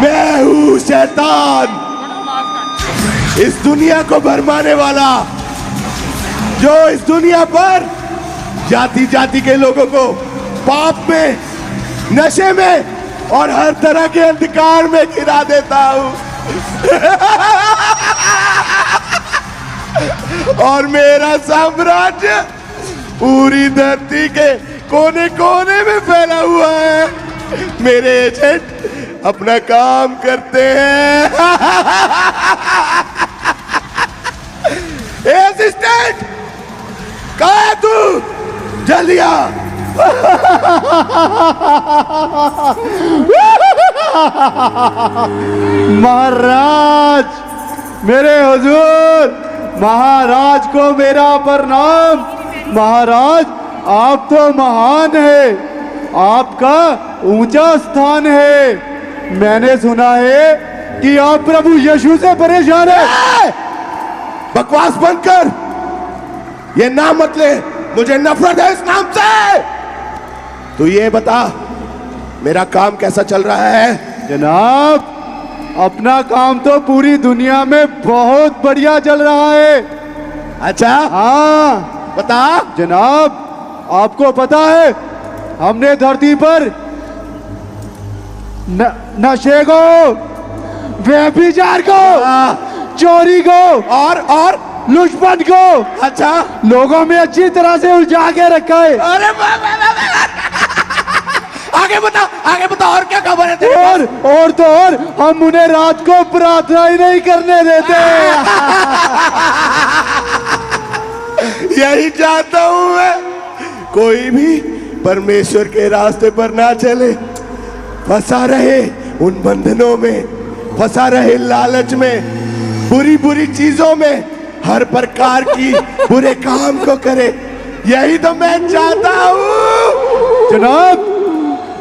मैं हूँ शैतान, इस दुनिया को भरमाने वाला, जो इस दुनिया पर जाति जाति के लोगों को पाप में, नशे में और हर तरह के अंधकार में गिरा देता हूँ। और मेरा साम्राज्य पूरी धरती के कोने कोने में फैला हुआ है। मेरे एजेंट अपना काम करते हैं। असिस्टेंट, कहाँ है तू? जल्दी आ। महाराज, मेरे हुजूर, महाराज को मेरा प्रणाम। महाराज, आप तो महान है, आपका ऊंचा स्थान है। मैंने सुना है कि आप प्रभु यीशु से परेशान हैं। बकवास बंद कर, ये नाम मत ले, मुझे नफरत है इस नाम से। तू ये बता, मेरा काम कैसा चल रहा है? जनाब, अपना काम तो पूरी दुनिया में बहुत बढ़िया चल रहा है। अच्छा, हाँ बता। जनाब, आपको पता है हमने धरती पर नशे को, व्यभिचार को, चोरी को और लुटपट को, अच्छा, लोगों में अच्छी तरह से उलझा के रखा है। अरे आगे बता और क्या खबर है तेरे पास? और तो और, हम उन्हें रात को प्रार्थना ही नहीं करने देते। यही चाहता हूं मैं, कोई भी परमेश्वर के रास्ते पर ना चले, फंसा रहे उन बंधनों में, फंसा रहे लालच में, बुरी बुरी चीजों में, हर प्रकार की बुरे काम को करे। यही तो मैं चाहता हूँ। जनाब,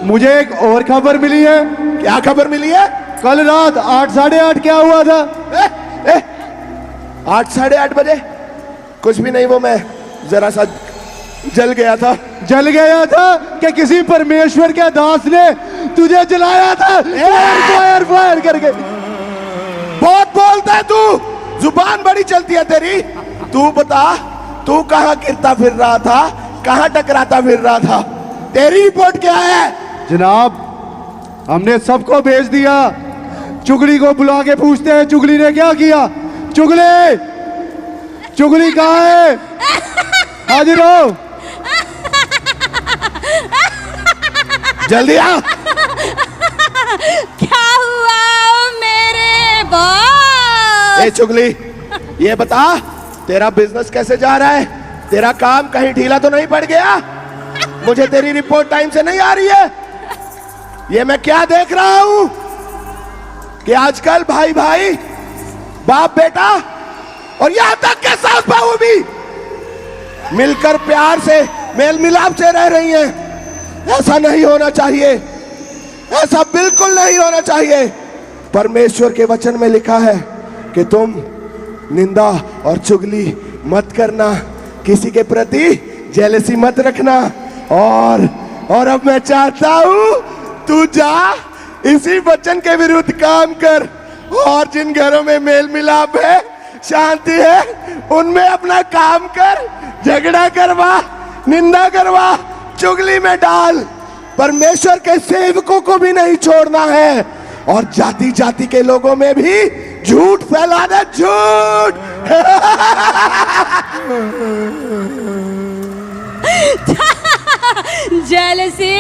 मुझे एक और खबर मिली है। क्या खबर मिली है? कल रात 8, साढ़े 8 क्या हुआ था? 8, साढ़े 8 बजे? कुछ भी नहीं, वो मैं जरा सा जल गया था। जल गया था कि किसी परमेश्वर के दास ने तुझे जलाया था? फायर फायर करके। बहुत बोलता है तू, जुबान बड़ी चलती है तेरी। तू बता, तू कहाँ गिरता फिर रहा था, कहाँ टकराता फिर रहा था? तेरी रिपोर्ट क्या है? जनाब, हमने सबको भेज दिया। चुगली को बुला के पूछते हैं चुगली ने क्या किया। चुगली, चुगली कहाँ है? हाजिर हो, जल्दी आ। क्या हुआ मेरे बॉस? ए चुगली, ये बता, तेरा बिजनेस कैसे जा रहा है? तेरा काम कहीं ढीला तो नहीं पड़ गया? मुझे तेरी रिपोर्ट टाइम से नहीं आ रही है। ये मैं क्या देख रहा हूं कि आजकल भाई भाई, बाप बेटा और यहां तक के सास बहू भी मिलकर प्यार से, मेल मिलाप से रह रही हैं। ऐसा नहीं होना चाहिए, ऐसा बिल्कुल नहीं होना चाहिए। परमेश्वर के वचन में लिखा है कि तुम निंदा और चुगली मत करना, किसी के प्रति जेलसी मत रखना। और अब मैं चाहता हूं तू जा, इसी वचन के विरुद्ध काम कर, और जिन घरों में मेल मिलाप है, शांति है, उनमें अपना काम कर। झगड़ा करवा, निंदा करवा, चुगली में डाल। परमेश्वर के सेवकों को भी नहीं छोड़ना है, और जाति जाति के लोगों में भी झूठ फैला दे, झूठ। जेलसी,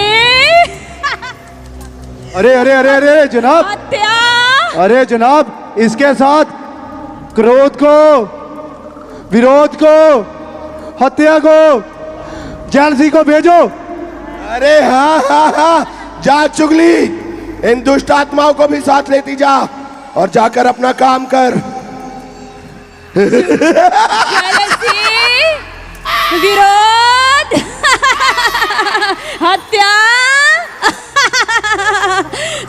अरे अरे अरे अरे जनाब, हत्या, अरे जनाब, इसके साथ क्रोध को, विरोध को, हत्या को, जेलसी को भेजो। अरे हाँ हाँ हाँ, जा चुगली, इन दुष्ट आत्माओं को भी साथ लेती जा, और जाकर अपना काम कर। जेलसी, विरोध, हत्या,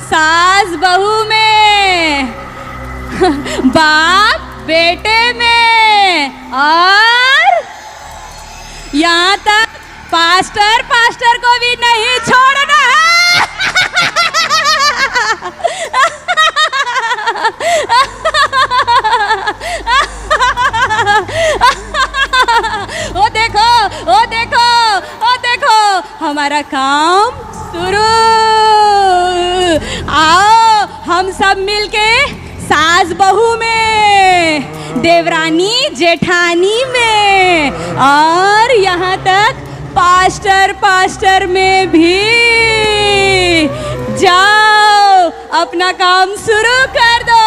सास बहू में, बाप बेटे में, और यहाँ तक पास्टर को भी नहीं छोड़ना है। काम शुरू। आओ हम सब मिलके सास बहू में, देवरानी जेठानी में, और यहाँ तक पास्टर में भी। जाओ अपना काम शुरू कर दो।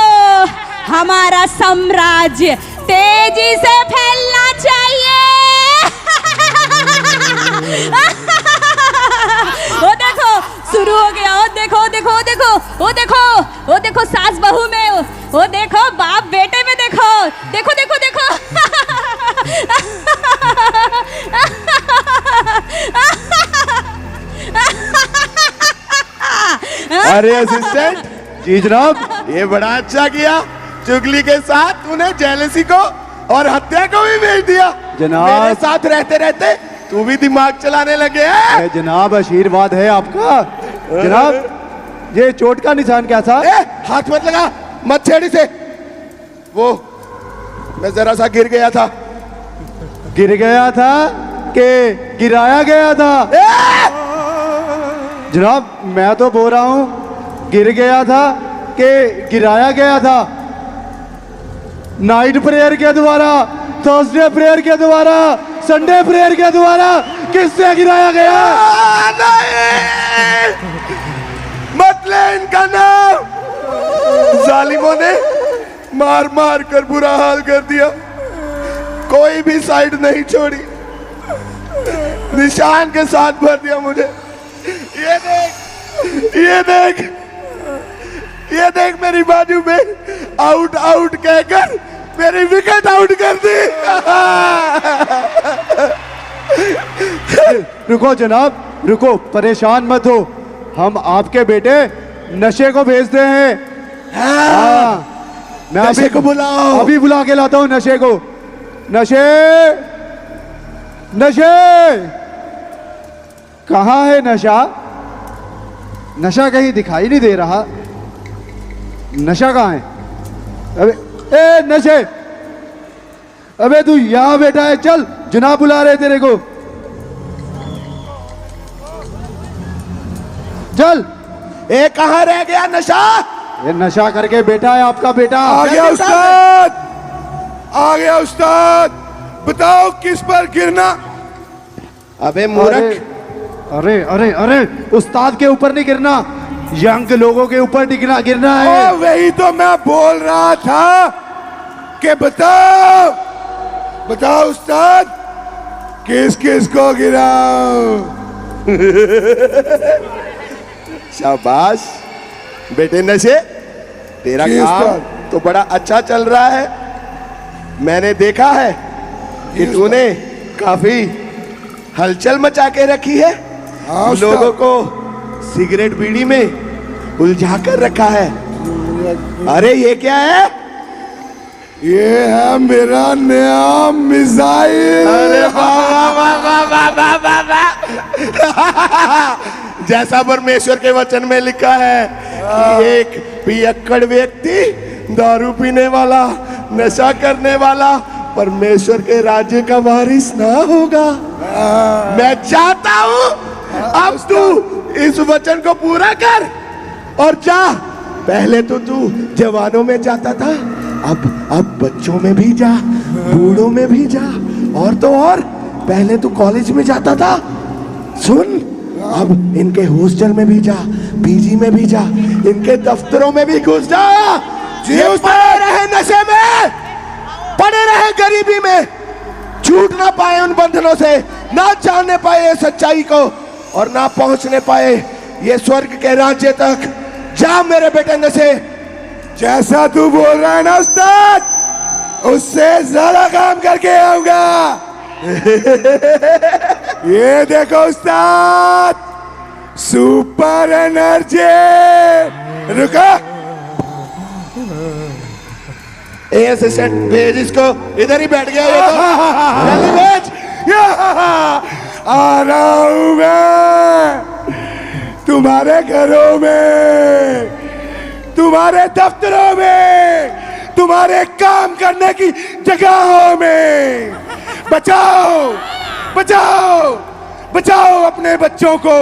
हमारा साम्राज्य तेजी से फैलना चाहिए। वो देखो शुरू हो गया। वो देखो देखो देखो वो देखो वो देखो सास बहू में, वो देखो बाप बेटे में, देखो देखो देखो देखो। अरे असिस्टेंट, जी जनाब। ये बड़ा अच्छा किया। चुगली के साथ तूने जेलसी को और हत्या को भी भेज दिया। जनाब। मेरे साथ रहते रहते तू भी दिमाग चलाने लगे है। जनाब आशीर्वाद है आपका। जनाब ये चोट का निशान क्या था? हाथ मत लगा, मत छेड़ी से। वो मैं जरा सा गिर गया था। गिर गया था कि गिराया गया था? जनाब मैं तो बोल रहा हूं गिर गया था कि गिराया गया था। नाइट प्रेयर के द्वारा, थर्सडे प्रेयर के द्वारा, संडे प्रेयर के द्वारा किससे गिराया गया? नहीं, मत ले इनका नाम। जालिमों ने मार मार कर बुरा हाल कर दिया, कोई भी साइड नहीं छोड़ी, निशान के साथ भर दिया मुझे। ये देख, ये देख, ये देख मेरी बाजू में आउट आउट कहकर मेरी विकेट आउट कर दी। रुको जनाब, रुको, परेशान मत हो। हम आपके बेटे नशे को भेजते हैं। हाँ, मैं नशे को बुलाओ। अभी बुला के लाता हूं नशे को। नशे, नशे, कहाँ है नशा? नशा कहीं दिखाई नहीं दे रहा। नशा कहाँ है? अबे ए नशे, अबे तू यहां बैठा है, चल जनाब बुला रहे तेरे को, चल। ए कहाँ रह गया नशा? ये नशा करके बैठा है आपका बेटा। आ गया उस्ताद, आ गया उस्ताद। बताओ किस पर गिरना? अबे मूर्ख, अरे अरे अरे, उस्ताद के ऊपर नहीं गिरना, यंग लोगों के ऊपर गिरना है। वही तो मैं बोल रहा था कि बताओ, बताओ उस्ताद किस किस को गिराओ? शाबाश बेटे नशे, तेरा जी काम उस्ताद। तो बड़ा अच्छा चल रहा है। मैंने देखा है कि तूने काफी हलचल मचा के रखी है। हाँ उस्ताद। लोगों को सिगरेट बीड़ी में उलझा कर रखा है। अरे ये क्या है? ये है मेरा नया मिसाइल। अरे वाह वाह वाह वाह वाह वाह वाह वाह। जैसा परमेश्वर के वचन में लिखा है कि एक पियक्कड़ व्यक्ति, दारू पीने वाला, नशा करने वाला परमेश्वर के राज्य का वारिस ना होगा। मैं चाहता हूं अब तू इस वचन को पूरा कर और जा। पहले तो तू जवानों में जाता था, अब बच्चों में भी जा, बूढ़ों में भी जा, और तो और पहले तू कॉलेज में जाता था। सुन, अब इनके हॉस्टल में भी जा, पीजी में भी जा, इनके दफ्तरों में भी घुस जा। ये पड़े रहे नशे में, पड़े रहे गरीबी में, छूट ना पाए उन बंधनों से, ना जानने पाए सच्चाई को, और ना पहुंचने पाए ये स्वर्ग के राज्य तक। जा मेरे बेटे नशे। जैसा तू बोल रहा है ना उस्ताद, उससे ज्यादा काम करके आऊंगा। ये देखो उस्ताद, सुपर एनर्जी। रुका, ए असिस्टेंट भेज इसको, इधर ही बैठ गया ये तो। जल्दी भेज। आ रहा हूं मैं तुम्हारे घरों में, तुम्हारे दफ्तरों में, तुम्हारे काम करने की जगहों में। बचाओ, बचाओ, बचाओ अपने बच्चों को,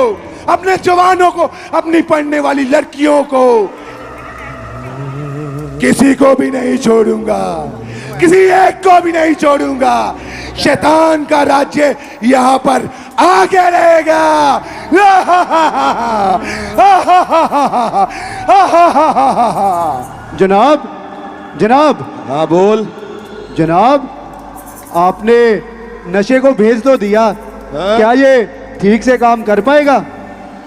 अपने जवानों को, अपनी पढ़ने वाली लड़कियों को, किसी को भी नहीं छोड़ूंगा, किसी एक को भी नहीं छोड़ूंगा। शैतान का राज्य यहाँ पर आगे रहेगा। जनाब, जनाब, हाँ बोल। जनाब, आपने नशे को भेज तो दिया, हाँ? क्या ये ठीक से काम कर पाएगा?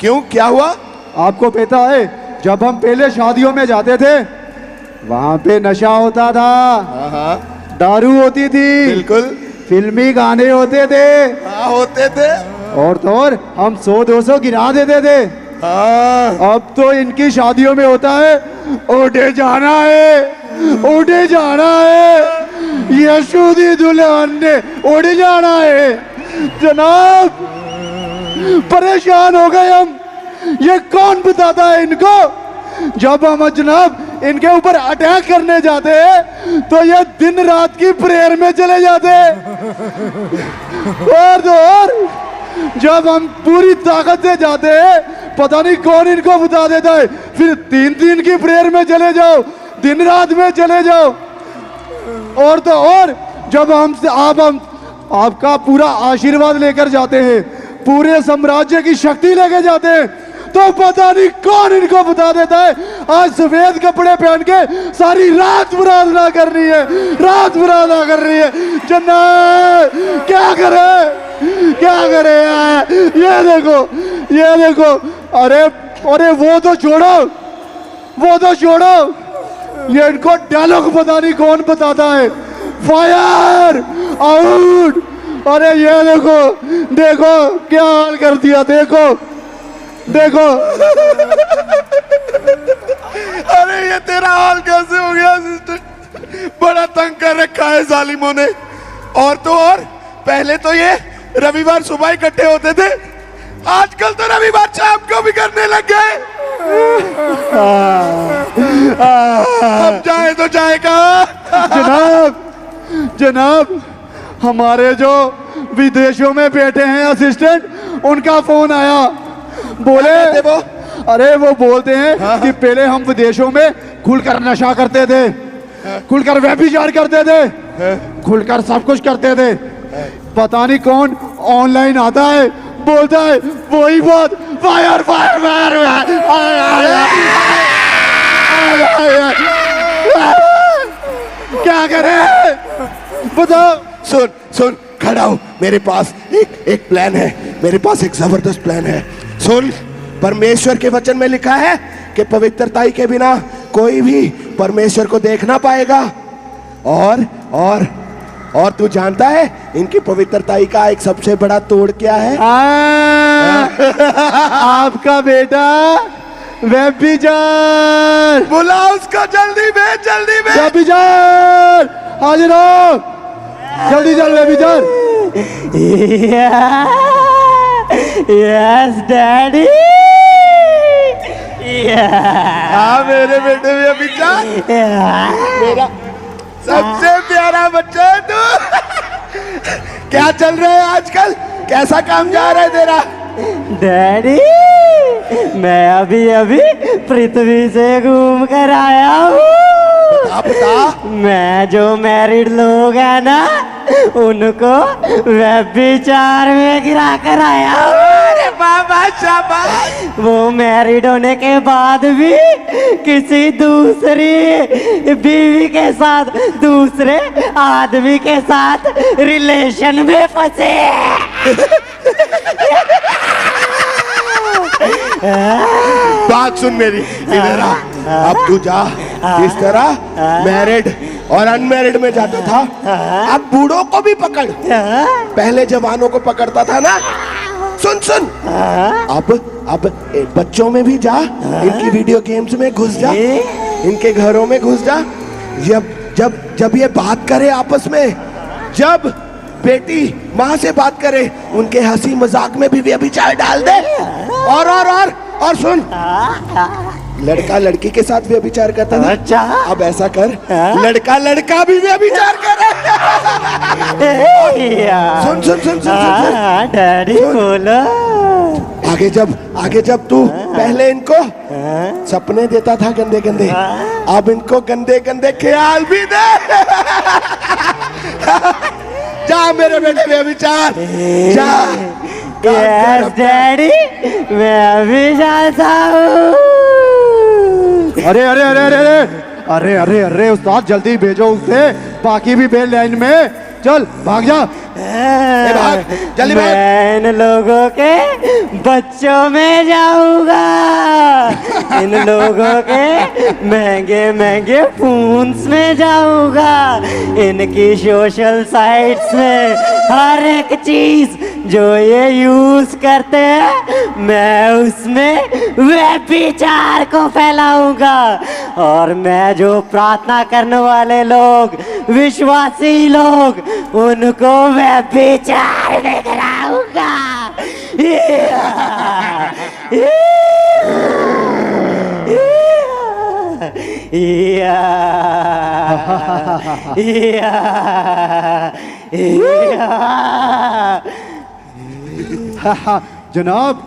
क्यों, क्या हुआ? आपको पता है, जब हम पहले शादियों में जाते थे वहां पे नशा होता था, हाँ हाँ दारू होती थी, बिल्कुल। फिल्मी गाने होते थे, हाँ होते थे। और तो और हम 100-200 गिरा देते थे। हाँ अब तो इनकी शादियों में होता है, उठे जाना है, उठे जाना है, यीशु दी दुल्हन ने उड़ जाना है। जनाब, परेशान हो गए हम, ये कौन बताता है इनको? जब हम जनाब इनके ऊपर अटैक करने जाते हैं तो ये दिन रात की प्रेयर में चले जाते हैं, और तो और जब हम पूरी ताकत से जाते हैं पता नहीं कौन इनको बता देता है, फिर 3 की प्रेयर में चले जाओ, दिन रात में चले जाओ। और तो और जब हम आपका पूरा आशीर्वाद लेकर जाते हैं, पूरे साम्राज्य की शक्ति लेके जाते हैं, तो पता नहीं कौन इनको बता देता है आज सफेद कपड़े पहन के सारी रात प्रार्थना कर रही है, रात प्रार्थना कर रही है। जन्नत, क्या करे, क्या करे यार? ये देखो, ये देखो, अरे अरे वो तो छोड़ो, वो तो छोड़ो, ये इनको डायलॉग पता नहीं कौन बताता है, फायर आउट। अरे ये देखो, देखो क्या हाल कर दिया, देखो देखो। अरे ये तेरा हाल कैसे हो गया असिस्टेंट? बड़ा तंग कर रखा है जालिमों ने। और तो और पहले तो ये रविवार सुबह इकट्ठे होते थे, आजकल तो रविवार शाम को भी करने लग गए। अब जाए तो जाए कहाँ? जनाब, जनाब, हमारे जो विदेशों में बैठे हैं असिस्टेंट, उनका फोन आया, बोले वो? अरे वो बोलते हैं कि पहले हम विदेशों में खुलकर नशा करते थे, खुलकर व्यभिचार करते थे, खुलकर सब कुछ करते थे, पता नहीं कौन ऑनलाइन आता है, बोलता है वही बात, फायर फायर फायर। क्या करें बताओ? सुन सुन, खड़ा हो, मेरे पास एक प्लान है, मेरे पास एक जबरदस्त प्लान है। सुन, परमेश्वर के वचन में लिखा है कि पवित्रता के बिना कोई भी परमेश्वर को देख ना पाएगा। और तू जानता है इनकी पवित्रता का एक सबसे बड़ा तोड़ क्या है? आपका बेटा व्यभिचार। बुला उसको, जल्दी भेज, जल्दी भेज। व्यभिचार, हाजिर हो, जल्दी चल व्यभिचार। Yes daddy. हाँ मेरे बेटे व्यभिचार, मेरा सबसे प्यारा बच्चा है तू। क्या चल रहा है आजकल, कैसा काम जा रहा है तेरा? डैडी, मैं अभी अभी पृथ्वी से घूम कर आया हूँ। बता। मैं जो मैरिड लोग हैं ना, उनको व्यभिचार में गिरा कर आया हूँ। अरे बाबा शाबाश। वो मैरिड होने के बाद भी किसी दूसरी बीवी के साथ, दूसरे आदमी के साथ रिलेशन में फंसे। बात सुन मेरी, इधर आ। अब तू जा, इस तरह मैरिड और अनमैरिड में जाता था, अब बूढ़ों को भी पकड़। पहले जवानों को पकड़ता था ना। सुन सुन, अब बच्चों में भी जा, इनकी वीडियो गेम्स में घुस जा, इनके घरों में घुस जा। जब ये बात करे आपस में, जब बेटी माँ से बात करे, उनके हंसी मजाक में भी व्यभिचार डाल दे। और सुन, लड़का लड़की के साथ व्यभिचार करता था, अच्छा, अब ऐसा कर, लड़का लड़का भी व्यभिचार करे। सुन सुन सुन सुन सुन, डैडी बोलो। आगे जब तू पहले इनको सपने देता था गंदे गंदे, अब इनको गंदे गंदे ख्याल भी दे। जा मेरे बेटे में विचार, जा। यस डैडी, मैं भी जाता हूँ। अरे अरे अरे अरे अरे अरे अरे अरे उस्ताद जल्दी भेजो उसे, बाकी भी बेल लाइन में, चल भाग जा। भाग, जल्दी भाग। मैं इन लोगों के बच्चों में जाऊंगा, इन लोगों के महंगे महंगे फोन्स में जाऊंगा, इनकी सोशल साइट्स में हर एक चीज जो ये यूज करते हैं मैं उसमें व्यभिचार को फैलाऊंगा, और मैं जो प्रार्थना करने वाले लोग, विश्वासी लोग, उनको व्यभिचार में कराऊंगा। जनाब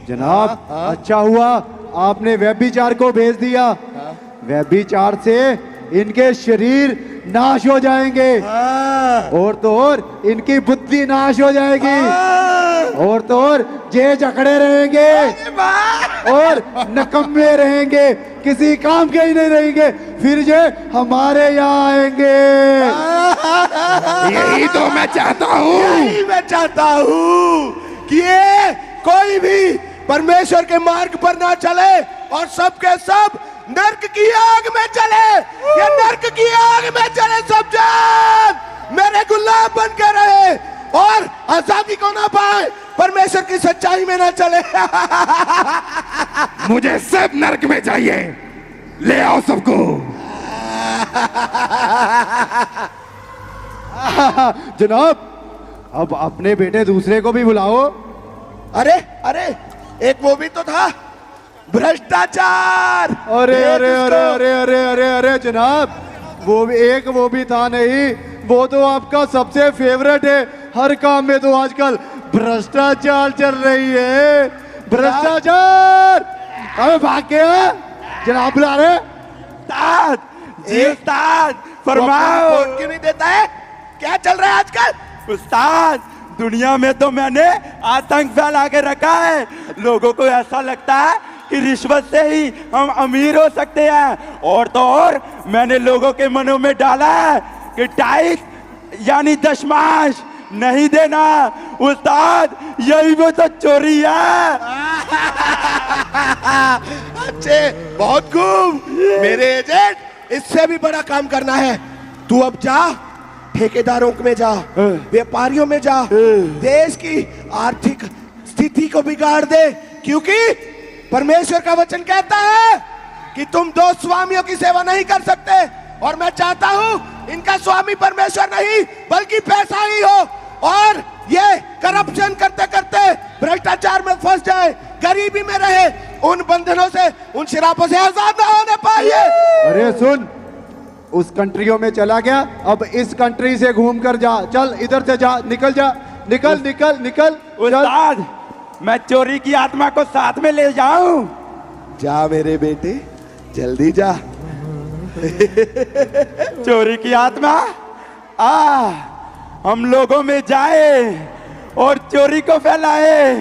जनाब, अच्छा हुआ आपने व्यभिचार को भेज दिया। व्यभिचार से इनके शरीर नाश हो जाएंगे, और तो और इनकी बुद्धि नाश हो जाएगी, और तो और जे जकड़े रहेंगे और नकम्मे रहेंगे, किसी काम के ही नहीं रहेंगे, फिर जे हमारे यहाँ आएंगे। यही तो मैं चाहता हूँ। यही मैं चाहता हूँ कि ये कोई भी परमेश्वर के मार्ग पर ना चले और सबके सब नर्क की आग में चले। ये नर्क की आग में चले सब जन, मेरे गुलाम बन के रहे और आजादी को ना पाए, परमेश्वर की सच्चाई में ना चले। मुझे सब नर्क में चाहिए, ले आओ सबको। जनाब अब अपने बेटे दूसरे को भी बुलाओ। अरे अरे एक वो भी तो था, भ्रष्टाचार। अरे अरे अरे अरे अरे अरे अरे जनाब, वो भी था नहीं, वो तो आपका सबसे फेवरेट है। हर काम में तो आजकल भ्रष्टाचार चल रही है, भ्रष्टाचार। अबे भाग गया, जनाब बुला रहे। उस्ताद जी, उस्ताद फरमाओ। वोट क्यों नहीं देता है? क्या चल रहा है आजकल? उस्ताद, दुनिया में तो मैंने आतंक फैला के रखा है। लोगों को ऐसा लगता है कि रिश्वत से ही हम अमीर हो सकते हैं, और तो और मैंने लोगों के मनों में डाला है कि टैक्स यानी दशमांश नहीं देना। उस्ताद यही वो तो चोरी है। अच्छे, बहुत खूब मेरे एजेंट, इससे भी बड़ा काम करना है। तू अब जा, ठेकेदारों में जा, व्यापारियों में जा, देश की आर्थिक स्थिति को बिगाड़ दे, क्योंकि परमेश्वर का वचन कहता है कि तुम दो स्वामियों की सेवा नहीं कर सकते। और मैं चाहता हूं इनका स्वामी परमेश्वर नहीं बल्कि पैसा ही हो, और ये करप्शन करते करते भ्रष्टाचार में फंस जाए, गरीबी में रहे, उन बंधनों से, उन शराबों से आजाद ना होने पाए। अरे सुन, उस कंट्रियों में चला गया, अब इस कंट्री से घूम कर जा। चल इधर से जा, निकल जा, निकल निकल निकल। उस्ताद, मैं चोरी की आत्मा को साथ में ले जाऊं? जा मेरे बेटे, जल्दी जा। चोरी की आत्मा हम लोगों में जाए और चोरी को फैलाए,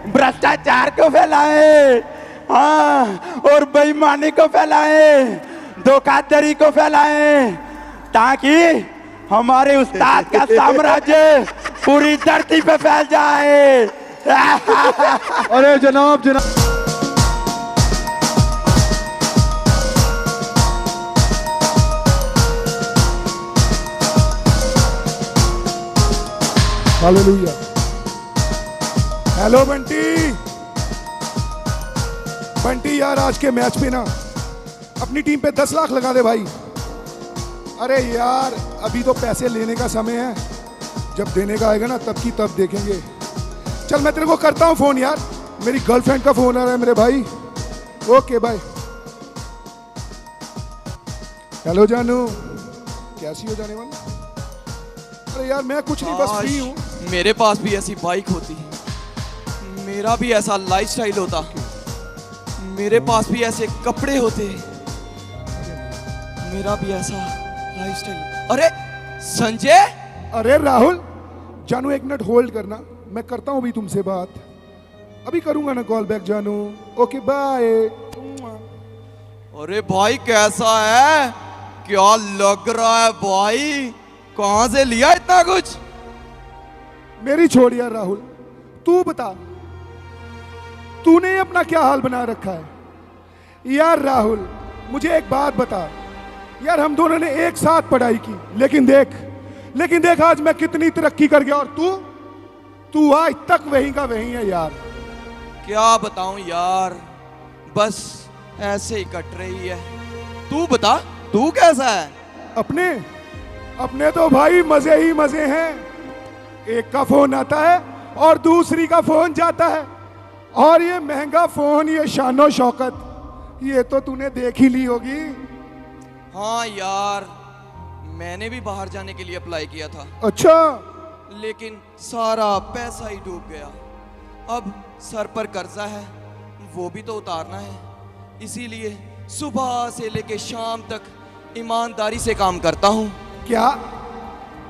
भ्रष्टाचार को फैलाए, और बेईमानी को फैलाए, धोखाधड़ी को फैलाए, ताकि हमारे उस्ताद का साम्राज्य पूरी धरती पे फैल जाए। अरे जनाब जनाब, हालेलुया। हेलो बंटी, बंटी यार आज के मैच पे ना अपनी टीम पे 10 लाख लगा दे भाई। अरे यार अभी तो पैसे लेने का समय है, जब देने का आएगा ना तब की तब देखेंगे। चल मैं तेरे को करता हूँ फोन यार, मेरी गर्लफ्रेंड का फोन आ रहा है मेरे भाई। Okay bye. हेलो जानू, कैसी हो जाने वाली? अरे यार मैं कुछ नहीं, बस फ्री हूँ। मेरे पास भी ऐसी बाइक होती, मेरा भी ऐसा लाइफस्टाइल होता, मेरे पास भी ऐसे कपड़े होते, मेरा भी ऐसा लाइफस्टाइल। अरे संजय, अरे राहुल, जानू एक मिनट होल्ड करना, मैं करता हूँ अभी तुमसे बात, अभी करूंगा ना कॉल बैक जानू। Okay bye. अरे भाई कैसा है, क्या लग रहा है भाई, कहां से लिया इतना कुछ? मेरी छोड़ यार राहुल, तू बता, तूने अपना क्या हाल बना रखा है यार? राहुल मुझे एक बात बता यार, हम दोनों ने एक साथ पढ़ाई की, लेकिन देख आज मैं कितनी तरक्की कर गया, और तू आज तक वहीं का वहीं है यार। क्या बताऊं यार, बस ऐसे ही कट रही है। तू बता, तू कैसा है? अपने तो भाई मजे ही मजे हैं, एक का फोन आता है और दूसरी का फोन जाता है, और ये महंगा फोन, ये शानो शौकत, ये तो तूने देख ही ली होगी। हाँ यार, मैंने भी बाहर जाने के लिए अप्लाई किया था। अच्छा, लेकिन सारा पैसा ही डूब गया। अब सर पर कर्जा है, वो भी तो उतारना है, इसीलिए सुबह से लेके शाम तक ईमानदारी से काम करता हूँ। क्या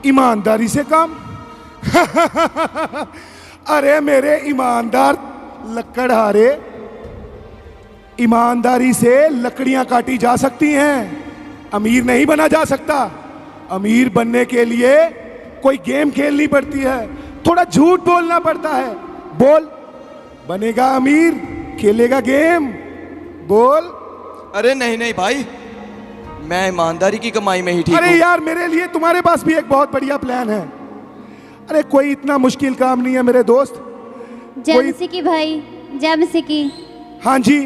ईमानदारी से काम? अरे मेरे ईमानदार लकड़हारे, ईमानदारी से लकड़ियां काटी जा सकती हैं, अमीर नहीं बना जा सकता। अमीर बनने के लिए कोई गेम खेलनी पड़ती है, थोड़ा झूठ बोलना पड़ता है। बोल, बनेगा अमीर, खेलेगा गेम, बोल। अरे नहीं नहीं भाई, मैं ईमानदारी की कमाई में ही ठीक अरे हूँ। यार, मेरे लिए तुम्हारे पास भी एक बहुत बढ़िया प्लान है। अरे कोई इतना मुश्किल काम नहीं है मेरे दोस्त। जैमसिकी भाई, जैमसिकी। हाँ जी,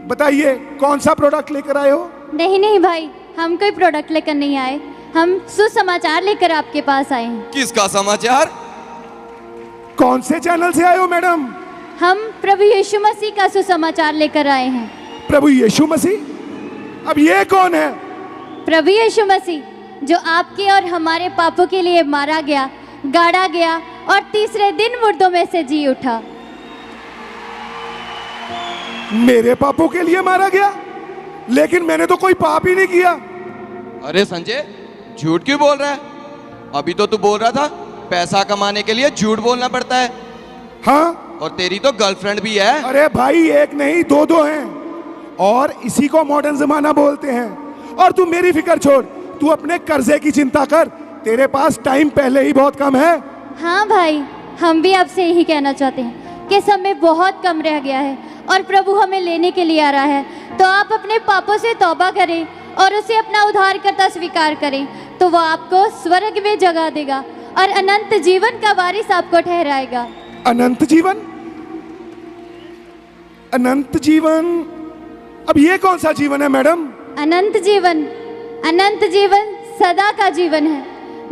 बताइए कौन सा प्रोडक्ट लेकर आए हो? नहीं नहीं भाई, हम कोई प्रोडक्ट लेकर नहीं आए, हम सुसमाचार लेकर आपके पास आए हैं। किसका समाचार? कौन से चैनल से आए हो मैडम? हम प्रभु यीशु मसीह का सुसमाचार लेकर आए हैं। प्रभु यीशु मसीह? अब ये कौन है? प्रभु यीशु मसीह, जो आपके और हमारे पापों के लिए मारा गया, गाड़ा गया और तीसरे दिन मुर्दों में से जी उठा। मेरे पापों के लिए मारा गया? लेकिन मैंने तो कोई पाप ही नहीं किया। अरे संजय, झूठ क्यों बोल रहा है? अभी तो तू बोल रहा था पैसा कमाने के लिए झूठ बोलना पड़ता है। हाँ, और तेरी तो गर्लफ्रेंड भी है। अरे भाई, एक नहीं दो हैं, और इसी को मॉडर्न जमाना बोलते हैं। और तू मेरी फिक्र छोड़, तू अपने कर्जे की चिंता कर, तेरे पास टाइम पहले ही बहुत कम है। हाँ भाई, हम भी आपसे यही कहना चाहते हैं कि समय बहुत कम रह गया है और प्रभु हमें लेने के लिए आ रहा है। तो आप अपने पापों से तौबा करें और उसे अपना उद्धारकर्ता स्वीकार करें, तो वो आपको स्वर्ग में जगह देगा और अनंत जीवन का वारिस आपको ठहराएगा। अनंत जीवन? अनंत जीवन? अब ये कौन सा जीवन है मैडम? अनंत जीवन सदा का जीवन है,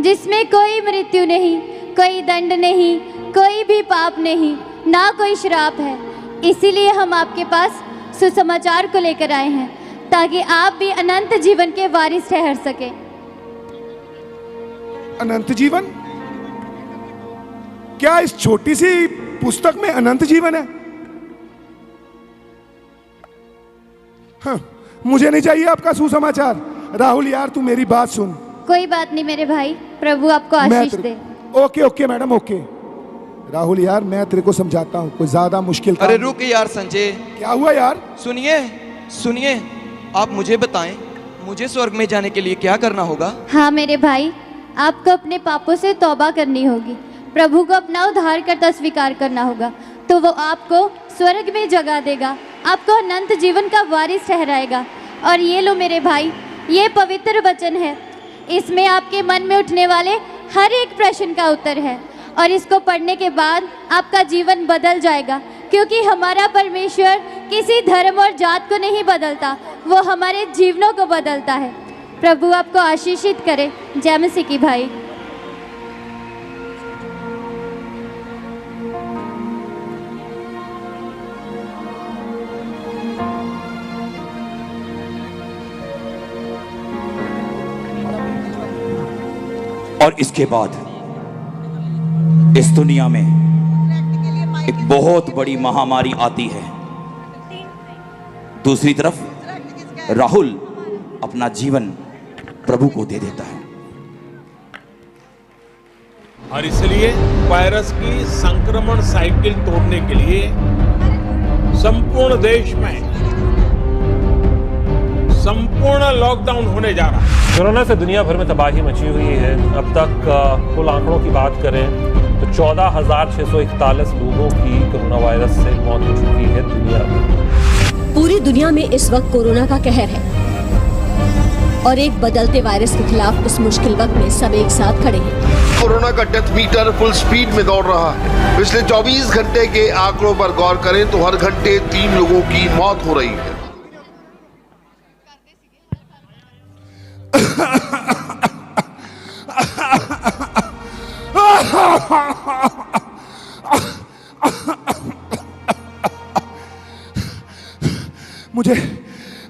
जिसमें कोई मृत्यु नहीं, कोई दंड नहीं, कोई भी पाप नहीं, ना कोई श्राप है। इसीलिए हम आपके पास सुसमाचार को लेकर आए हैं, ताकि आप भी अनंत जीवन के वारिस ठहर सके। अनंत जीवन? क्या इस छोटी सी पुस्तक में अनंत जीवन है? हाँ, मुझे नहीं चाहिए आपका सुसमाचार। राहुल यार, तू मेरी बात सुन। कोई बात नहीं मेरे भाई, प्रभु आपको आशीष दे। Okay madam, okay. राहुल यार, मैं तेरे को समझाता हूँ, कोई ज्यादा मुश्किल काम। अरे रुक यार संजय। क्या हुआ यार? सुनिए, आप मुझे बताएं, मुझे स्वर्ग में जाने के लिए क्या करना होगा? हाँ मेरे भाई, आपको अपने पापों से तौबा करनी होगी, प्रभु को अपना उद्धारकर्ता स्वीकार करना होगा, तो वो आपको स्वर्ग में जगह देगा, आपको अनंत जीवन का वारिस ठहराएगा। और ये लो मेरे भाई, ये पवित्र वचन है, इसमें आपके मन में उठने वाले हर एक प्रश्न का उत्तर है, और इसको पढ़ने के बाद आपका जीवन बदल जाएगा, क्योंकि हमारा परमेश्वर किसी धर्म और जात को नहीं बदलता, वो हमारे जीवनों को बदलता है। प्रभु आपको आशीषित करे। जय मसीह की भाई। और इसके बाद इस दुनिया में एक बहुत बड़ी महामारी आती है, दूसरी तरफ राहुल अपना जीवन प्रभु को दे देता है। और इसलिए वायरस की संक्रमण साइकिल तोड़ने के लिए संपूर्ण देश में संपूर्ण लॉकडाउन होने जा रहा है। कोरोना से दुनिया भर में तबाही मची हुई है। अब तक कुल आंकड़ों की बात करें तो 14,641 लोगों की कोरोना वायरस से मौत हो चुकी है दुनिया में। पूरी दुनिया में इस वक्त कोरोना का कहर है और एक बदलते वायरस के खिलाफ इस मुश्किल वक्त में सब एक साथ खड़े हैं। कोरोना का डेथ मीटर फुल स्पीड में दौड़ रहा है। पिछले 24 घंटे के आंकड़ों पर गौर करें तो हर घंटे 3 लोगों की मौत हो रही है।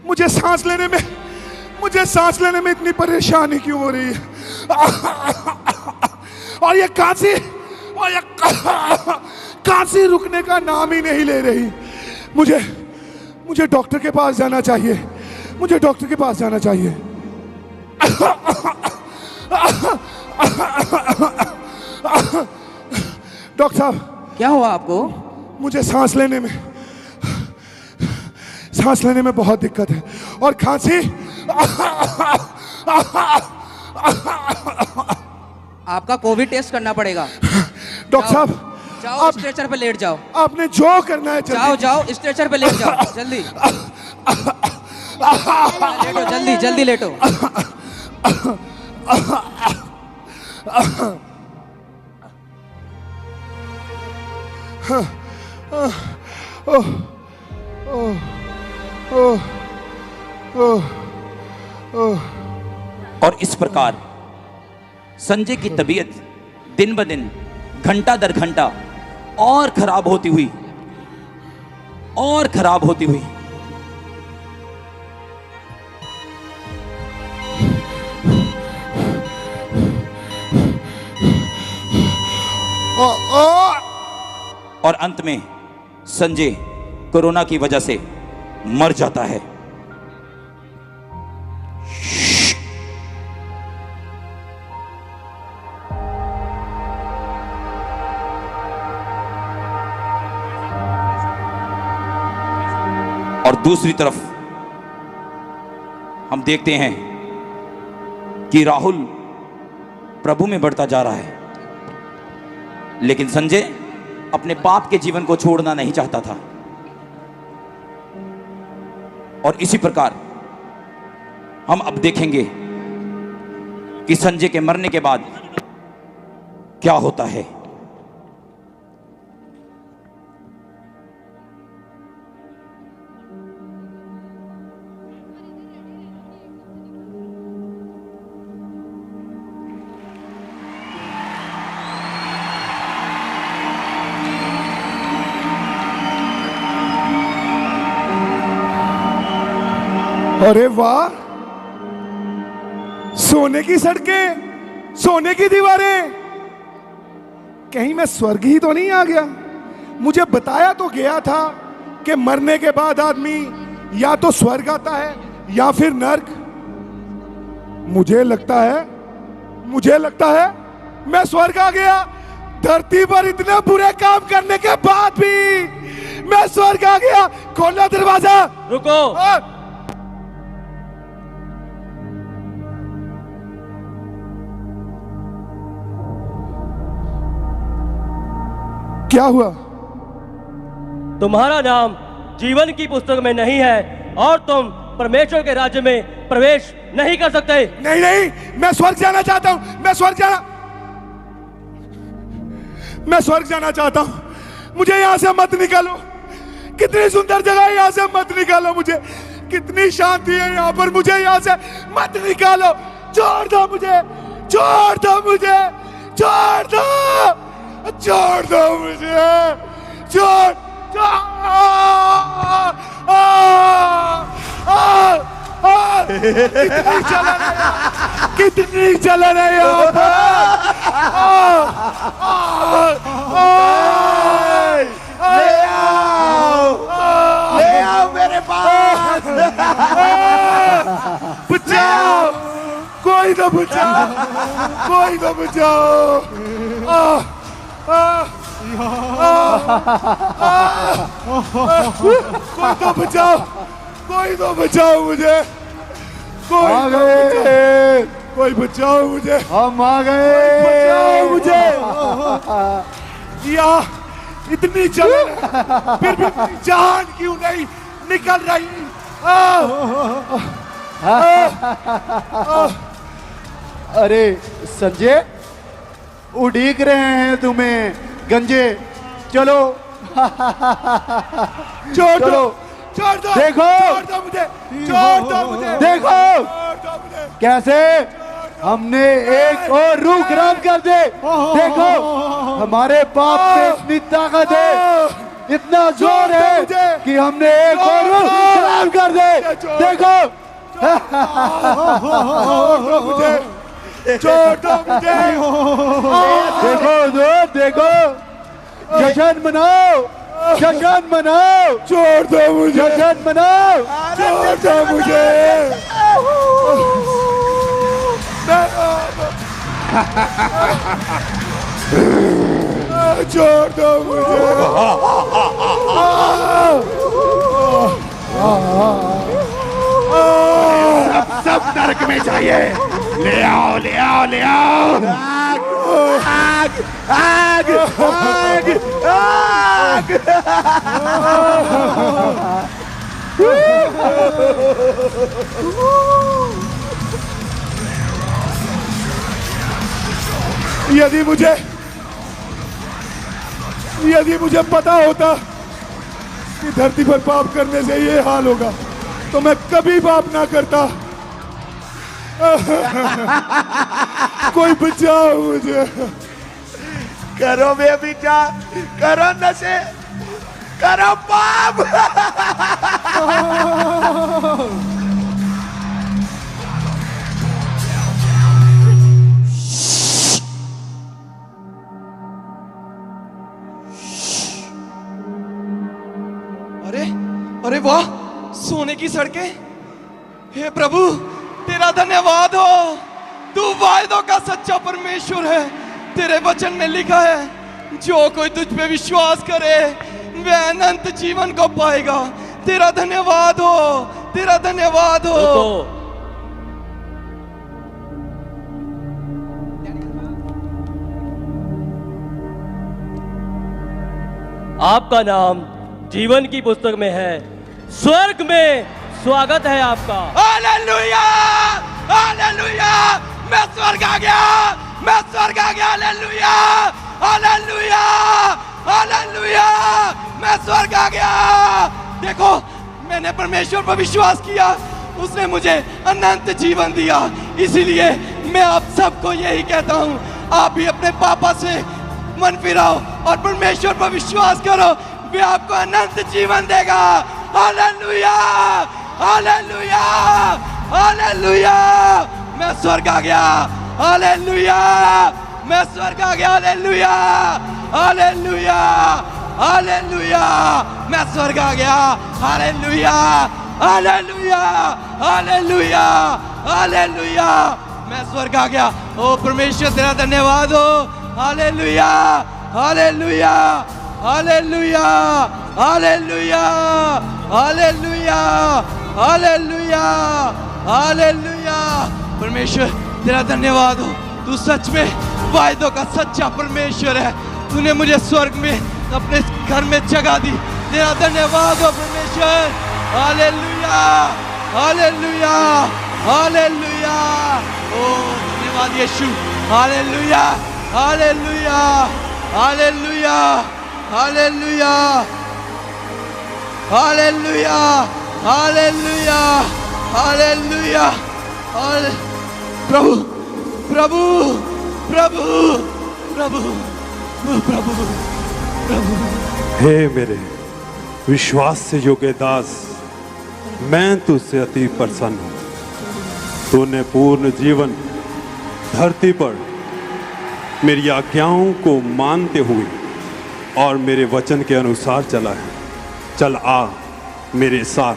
मुझे सांस लेने में इतनी परेशानी क्यों हो रही है? और ये कांसी रुकने का नाम ही नहीं ले रही। मुझे डॉक्टर के पास जाना चाहिए। मुझे डॉक्टर के पास जाना चाहिए। डॉक्टर साहब, क्या हुआ आपको? मुझे सांस लेने में बहुत दिक्कत है और खांसी। आपका कोविड टेस्ट करना पड़ेगा। डॉक्टर साहब, जाओ स्ट्रेचर पे लेट जाओ। आपने जो करना है जाओ स्ट्रेचर पे लेट जाओ। जल्दी लेटो, जल्दी लेटो। और इस प्रकार संजय की तबीयत दिन ब दिन घंटा दर घंटा और खराब होती हुई और अंत में संजय कोरोना की वजह से मर जाता है। और दूसरी तरफ हम देखते हैं कि राहुल प्रभु में बढ़ता जा रहा है, लेकिन संजय अपने पाप के जीवन को छोड़ना नहीं चाहता था। और इसी प्रकार हम अब देखेंगे कि संजय के मरने के बाद क्या होता है। अरे वाह, सोने की सड़कें, सोने की दीवारें। कहीं मैं स्वर्ग ही तो नहीं आ गया? मुझे बताया तो गया था कि मरने के बाद आदमी या तो स्वर्ग आता है या फिर नर्क। मुझे लगता है मैं स्वर्ग आ गया। धरती पर इतने बुरे काम करने के बाद भी मैं स्वर्ग आ गया। खोलना दरवाजा। रुको। क्या हुआ? तुम्हारा नाम जीवन की पुस्तक में नहीं है और तुम परमेश्वर के राज्य में प्रवेश नहीं कर सकते। नहीं, मैं स्वर्ग जाना चाहता हूं। मैं स्वर्ग जाना चाहता हूं। मुझे यहां से मत निकालो। कितनी सुंदर जगह है, यहां से मत निकालो मुझे। कितनी शांति है यहां पर, मुझे यहां से मत निकालो। छोड़ दो मुझे, छोड़ दो मुझे, छोड़ दो, छोड़ दो मुझे, छोड़। कितनी जलन है यहाँ पर। मेरे पास। बचाओ, कोई तो बचाओ, कोई तो बचाओ। कोई तो बचाओ, कोई तो बचाओ मुझे, कोई आ तो गए, बचाओ, कोई बचाओ मुझे, हम आ गए, बचाओ मुझे। या इतनी जलन है, फिर भी मेरी जान क्यों नहीं निकल रही? अरे संजय, उड़ीक रहे हैं तुम्हें गंजे, चलो छोड़ दो, चलो, छोड़ दो, देखो, छोड़ दो मुझे, छोड़ दो मुझे, देखो छोड़ दो मुझे। कैसे हमने एक और रूह खराब कर दे। देखो हमारे बाप में इतनी ताकत है, इतना जोर है कि हमने एक और रूह खराब कर दे। देखो छोड़ दो मुझे, देखो दोस्त, देखो जश्न मनाओ, जश्न मनाओ, छोड़ दो मुझे, जश्न मनाओ, छोड़ दो मुझे। छोड़ दो मुझे। सब नरक में चाहिए। ले आओ, ले आओ, ले आओ। आग, आग, आग, आग, आग। यदि मुझे पता होता कि धरती पर पाप करने से ये हाल होगा तो मैं कभी पाप ना करता। कोई बचाओ मुझे। करो बेविचार, करो नशे, करो पाप। अरे अरे वाह, सोने की सड़कें। हे प्रभु, तेरा धन्यवाद हो। तू वायदों का सच्चा परमेश्वर है। तेरे वचन में लिखा है, जो कोई तुझ पे विश्वास करे वह अनंत जीवन को पाएगा। तेरा धन्यवाद हो, तेरा धन्यवाद हो। आपका नाम जीवन की पुस्तक में है, स्वर्ग में स्वागत है आपका। Hallelujah, hallelujah. मैं स्वर्ग आ गया, मैं स्वर्ग आ गया। Hallelujah, hallelujah, hallelujah. मैं स्वर्ग आ गया। देखो, मैंने परमेश्वर पर विश्वास किया, उसने मुझे अनंत जीवन दिया। इसीलिए मैं आप सबको यही कहता हूँ, आप भी अपने पापा से मन फिराओ और परमेश्वर पर विश्वास करो, वे आपको अनंत जीवन देगा। Hallelujah, hallelujah, hallelujah. मैं स्वर्ग आ गया। हालेलुया, मैं स्वर्ग आ गया। Hallelujah, hallelujah, hallelujah. मैं स्वर्ग आ गया। Hallelujah, hallelujah, hallelujah, hallelujah. मैं स्वर्ग आ गया। ओ परमेश्वर, तेरा धन्यवाद हो। Hallelujah, hallelujah, hallelujah, hallelujah, hallelujah, hallelujah, hallelujah. परमेश्वर, तेरा धन्यवाद हो। तू सच में वायदों का सच्चा परमेश्वर है। तूने मुझे स्वर्ग में अपने घर में जगह दी। तेरा धन्यवाद हो परमेश्वर। Hallelujah, hallelujah, hallelujah. ओ धन्यवाद Yeshu. Hallelujah, hallelujah, hallelujah, hallelujah, hallelujah, hallelujah, hallelujah. प्रभु, प्रभु, प्रभु, प्रभु, प्रभु, प्रभु। हे मेरे विश्वास से योग्य दास, मैं तुझसे अति प्रसन्न हूँ। तूने पूर्ण जीवन धरती पर मेरी आज्ञाओं को मानते हुए और मेरे वचन के अनुसार चला है। चल आ, मेरे साथ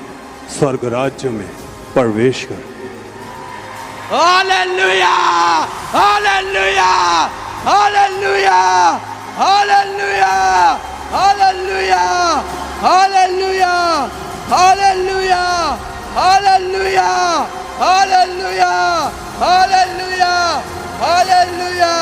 स्वर्ग राज्य में प्रवेश कर। Hallelujah hallelujah hallelujah hallelujah hallelujah hallelujah hallelujah hallelujah hallelujah hallelujah hallelujah